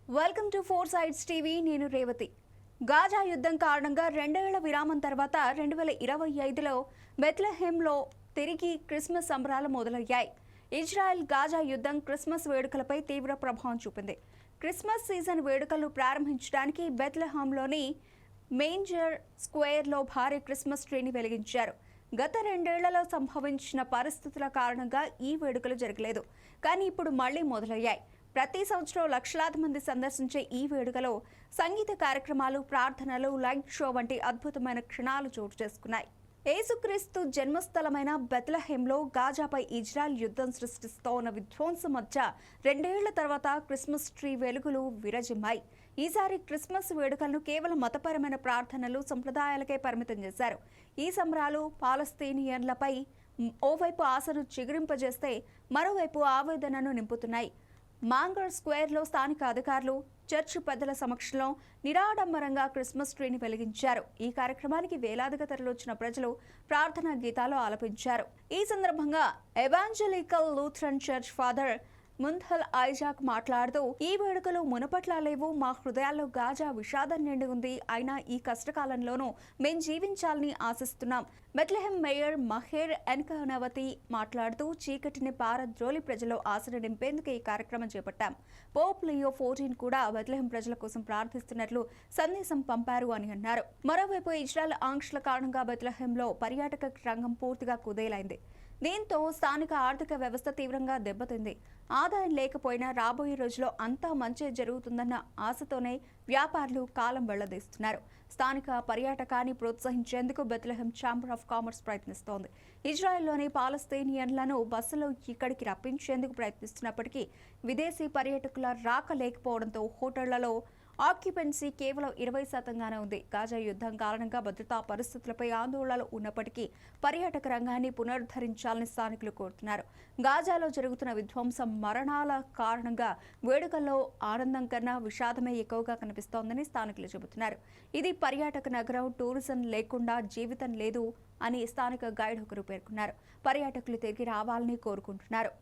Welcome to four sides TV. నేను Revathi. Gaza యుద్ధం కారణంగా 2 ఏళ్ల విరామం తర్వాత 2025లో బెత్లెహేమ్లో తిరిగి క్రిస్మస్ సంబరాలు మొదలయ్యాయి. ఇజ్రాయెల్ గాజా యుద్ధం క్రిస్మస్ వేడుకలపై తీవ్ర ప్రభావం చూపింది. క్రిస్మస్ సీజన్ వేడుకలు ప్రారంభించడానికి బెత్లెహేమ్లోని మేంజర్ స్క్వేర్లో భారీ క్రిస్మస్ ట్రీని వెలిగించారు. గత 2 ఏళ్లలో సంభవించిన పరిస్థితుల కారణంగా ఈ వేడుకలు జరగలేదు, కానీ ఇప్పుడు మళ్లీ మొదలయ్యాయి. ప్రతి సంవత్సరం లక్షలాది మంది సందర్శించే ఈ వేడుకలో సంగీత కార్యక్రమాలు, ప్రార్థనలు, లైట్ షో వంటి అద్భుతమైన క్షణాలు చోటు చేసుకున్నాయి. యేసుక్రీస్తు జన్మస్థలమైన బెత్లెహేమ్లో గాజాపై ఇజ్రాయెల్ యుద్ధం సృష్టిస్తోన్న విధ్వంసం మధ్య 2 ఏళ్ల తర్వాత క్రిస్మస్ ట్రీ వెలుగులు విరజిమ్మాయి. ఈసారి క్రిస్మస్ వేడుకలను కేవలం మతపరమైన ప్రార్థనలు, సంప్రదాయాలకే పరిమితం చేశారు. ఈ సంబరాలు పాలస్తీనియన్లపై ఓవైపు ఆశను చిగురింపజేస్తే మరోవైపు ఆవేదనను నింపుతున్నాయి. మాంగర్ స్క్వేర్లో స్థానిక అధికారులు, చర్చి పెద్దల సమక్షంలో నిరాడంబరంగా క్రిస్మస్ ట్రీని వెలిగించారు. ఈ కార్యక్రమానికి వేలాదిగా తరలివచ్చిన ప్రజలు ప్రార్థనా గీతాలు ఆలపించారు. ఈ సందర్భంగా evangelical Lutheran church father Munthal Isaac మాట్లాడుతూ, ఈ వేడుకలు మునపట్లా లేవు. మా హృదయాల్లో గాజా విషాదం నిండి ఉంది. అయినా ఈ కష్టకాలంలోనూ మేం జీవించాలని ఆశిస్తున్నాం. బెత్లెహేమ్ మేయర్ మహేర్ ఎన్కనవతి మాట్లాడుతూ, చీకటిని పారద్రోలి ప్రజల్లో ఆశను నింపేందుకు ఈ కార్యక్రమం చేపట్టాం. పోప్ లియో 14 కూడా బెత్లెహేమ్ ప్రజల కోసం ప్రార్థిస్తున్నట్లు సందేశం పంపారు అని అన్నారు. మరోవైపు ఇజ్రాయెల్ ఆంక్షల కారణంగా బెత్లెహేమ్లో పర్యాటక రంగం పూర్తిగా కుదేలైంది. దీంతో స్థానిక ఆర్థిక వ్యవస్థ తీవ్రంగా దెబ్బతింది. ఆదాయం లేకపోయినా రాబోయే రోజుల్లో అంతా మంచి జరుగుతుందన్న ఆశతోనే వ్యాపారులు కాలం వెళ్లదీస్తున్నారు. స్థానిక పర్యాటకాన్ని ప్రోత్సహించేందుకు బెత్లెహేమ్ ఛాంబర్ ఆఫ్ కామర్స్ ప్రయత్నిస్తోంది. ఇజ్రాయెల్లోని పాలస్తీనియన్లను బస్సులో ఇక్కడికి రప్పించేందుకు ప్రయత్నిస్తున్నప్పటికీ విదేశీ పర్యాటకుల రాక లేకపోవడంతో హోటళ్లలో ఆక్యుపెన్సీ కేవలం 20%గానే ఉంది. గాజా యుద్ధం కారణంగా భద్రతా పరిస్థితులపై ఆందోళనలు ఉన్నప్పటికీ పర్యాటక రంగాన్ని పునరుద్ధరించాలని స్థానికులు కోరుతున్నారు. గాజాలో జరుగుతున్న విధ్వంసం, మరణాల కారణంగా వేడుకల్లో ఆనందం కన్నా విషాదమే ఎక్కువగా కనిపిస్తోందని స్థానికులు చెబుతున్నారు. ఇది పర్యాటక నగరం, టూరిజం లేకుండా జీవితం లేదు అని స్థానిక గైడ్ ఒకరు పేర్కొన్నారు. పర్యాటకులు తిరిగి రావాలని కోరుకుంటున్నారు.